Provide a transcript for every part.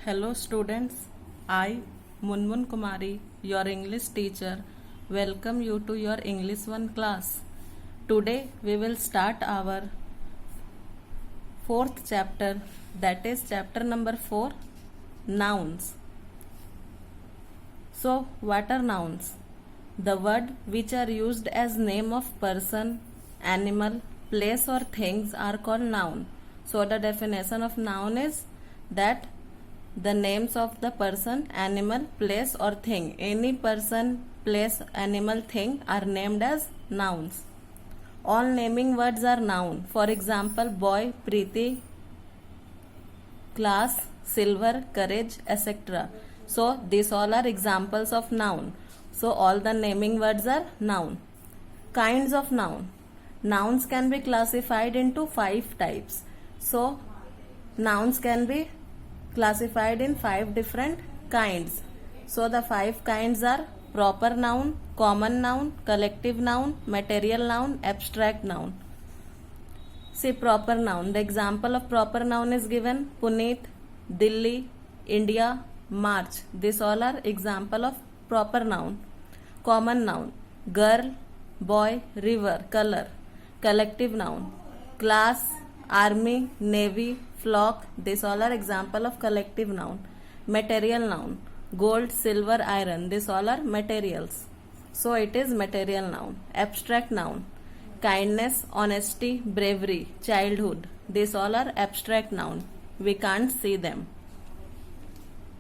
Hello students, I Munmun Kumari, your English teacher, welcome you to your English 1 class. Today we will start our fourth chapter, that is chapter number 4, nouns. So what are nouns? The word which are used as name of person, animal, place or things are called noun. So the definition of noun is that the names of the person, animal, place or thing. Any person, place, animal, thing are named as nouns. All naming words are noun. For example, boy, Preeti, class, silver, courage, etc. So these all are examples of noun. So all the naming words are noun. Kinds of noun. Nouns can be classified into 5 types. So nouns can be classified in 5 different kinds. So the 5 kinds are proper noun, common noun, collective noun, material noun, abstract noun. See proper noun. The example of proper noun is given: Puneet, Delhi, India, March. These all are example of proper noun. Common noun: girl, boy, river, color. Collective noun: class, army, navy, flock. These all are example of collective noun. Material noun: gold, silver, iron. These all are materials. So it is material noun. Abstract noun: kindness, honesty, bravery, childhood. These all are abstract noun. We can't see them.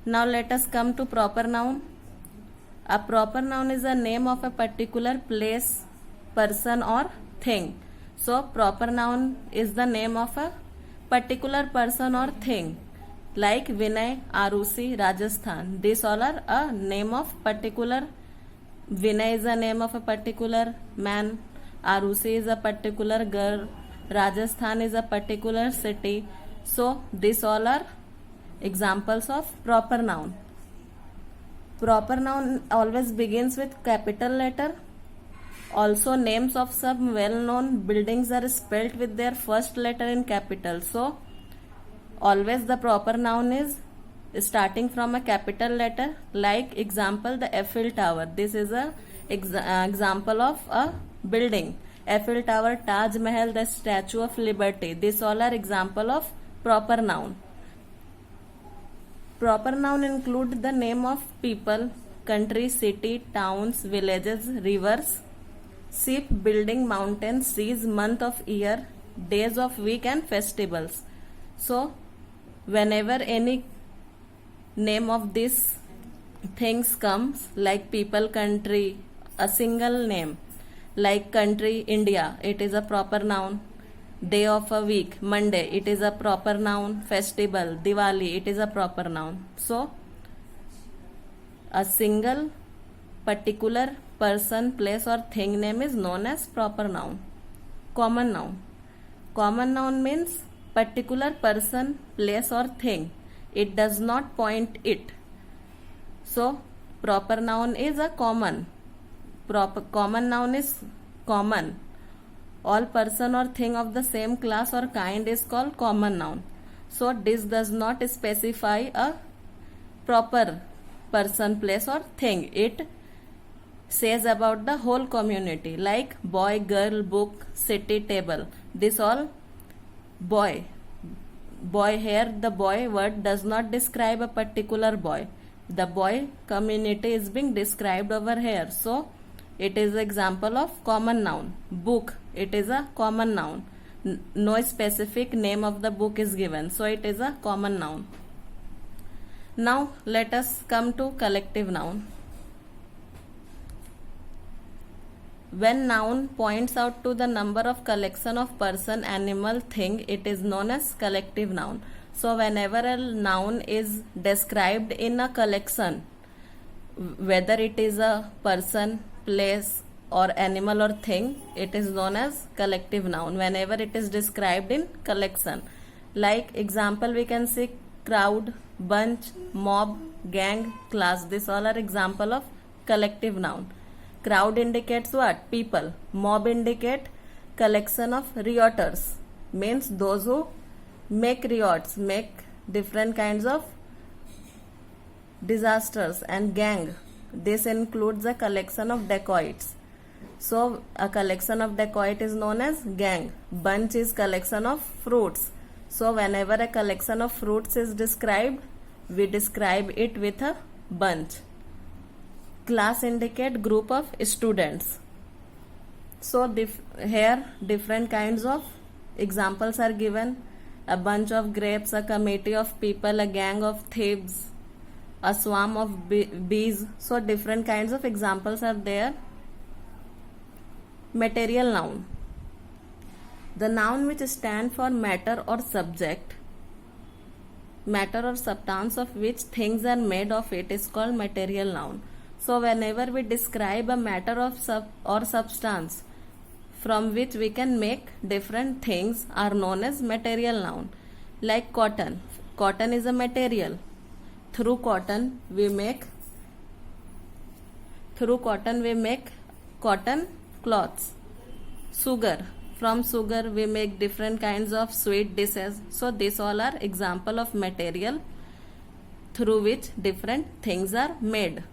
Now let us come to proper noun. A proper noun is a name of a particular place, person or thing. So proper noun is the name of a particular person or thing, like Vinay, Arusi, Rajasthan. These all are a name of particular. Vinay is a name of a particular man, Arusi is a particular girl, Rajasthan is a particular city. So these all are examples of proper noun. Proper noun always begins with capital letter. Also names of some well-known buildings are spelled with their first letter in capital. So always the proper noun is starting from a capital letter. Like example, the Eiffel Tower. This is a example of a building. Eiffel Tower, Taj Mahal, the Statue of Liberty. These all are example of proper noun. Proper noun include the name of people, country, city, towns, villages, rivers, ship, building, mountains, seas, month of year, days of week and festivals. So whenever any name of these things comes, like people, country, a single name, like country, India, it is a proper noun. Day of a week, Monday, it is a proper noun. Festival, Diwali, it is a proper noun. So a single particular person, place or thing name is known as proper noun. Common noun. Common noun means particular person, place or thing. It does not point it. So proper noun is a common. Common noun is common. All person or thing of the same class or kind is called common noun. So this does not specify a proper person, place or thing. It says about the whole community, like boy, girl, book, city, table. This all boy. Boy, here the boy word does not describe a particular boy. The boy community is being described over here. So it is example of common noun. Book, it is a common noun. No specific name of the book is given. So it is a common noun. Now let us come to collective noun. When noun points out to the number of collection of person, animal, thing, it is known as collective noun. So whenever a noun is described in a collection, whether it is a person, place or animal or thing, it is known as collective noun whenever it is described in collection. Like example, we can say crowd, bunch, mob, gang, class. These all are example of collective noun. Crowd indicates what? People. Mob indicate collection of rioters, means those who make riots, make different kinds of disasters, and gang. This includes a collection of dacoits. So a collection of dacoit is known as gang. Bunch is collection of fruits. So whenever a collection of fruits is described, we describe it with a bunch. Class indicate group of students. So here different kinds of examples are given. A bunch of grapes, a committee of people, a gang of thieves, a swarm of bees. So different kinds of examples are there. Material noun. The noun which stand for matter or subject, matter or substance of which things are made of it, is called material noun. So whenever we describe a matter of or substance from which we can make different things are known as material noun. Like cotton. Cotton is a material. Through cotton we make cotton cloths. Sugar. From sugar we make different kinds of sweet dishes. So these all are example of material through which different things are made.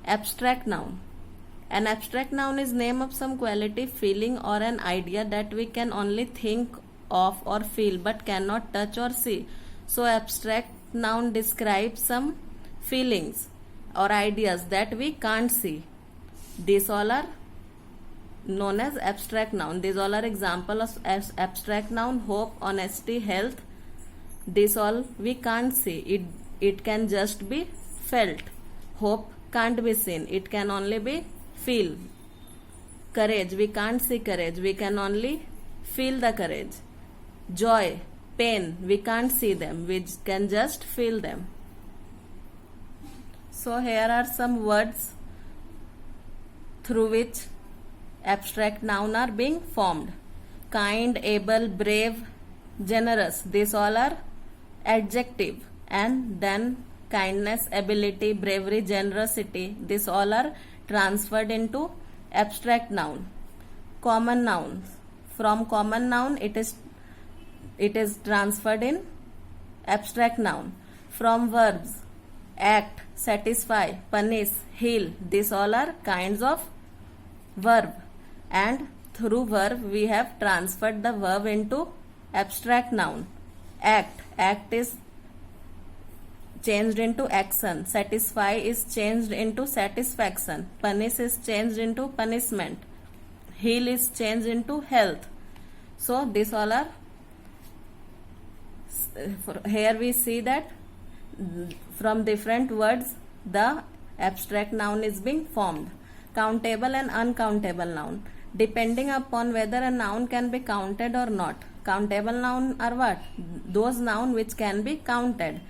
Abstract noun. An abstract noun is name of some quality, feeling or an idea that we can only think of or feel but cannot touch or see. So abstract noun describes some feelings or ideas that we can't see. These all are known as abstract noun. These all are example of abstract noun. Hope, honesty, health. These all we can't see. It can just be felt. Hope can't be seen. It can only be feel. Courage, we can't see courage. We can only feel the courage. Joy, pain, we can't see them. We can just feel them. So here are some words through which abstract noun are being formed. Kind, able, brave, generous. These all are adjective. And then kindness, ability, bravery, generosity. These all are transferred into abstract noun. Common nouns. From common noun it is transferred in abstract noun. From verbs, act, satisfy, punish, heal. These all are kinds of verb. And through verb we have transferred the verb into abstract noun. Act. Act is changed into action. Satisfy is changed into satisfaction. Punish is changed into punishment. Heal is changed into health. So these all are, here we see that from different words the abstract noun is being formed. Countable and uncountable noun. Depending upon whether a noun can be counted or not. Countable noun are what? Those noun which can be counted.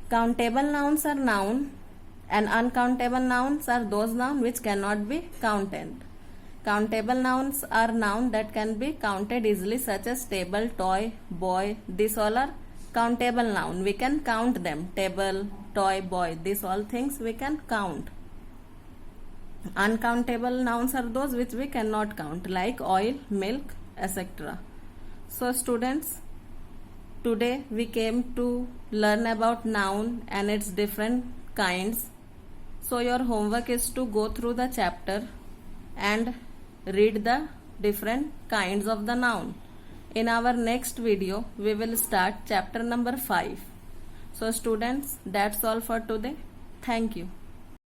Countable nouns are noun and uncountable nouns are those nouns which cannot be counted. Countable nouns are noun that can be counted easily, such as table, toy, boy. These all are countable noun. We can count them. Table, toy, boy. These all things we can count. Uncountable nouns are those which we cannot count, like oil, milk, etc. So students, today we came to learn about noun and its different kinds. So your homework is to go through the chapter and read the different kinds of the noun. In our next video, we will start chapter number 5. So students, that's all for today. Thank you.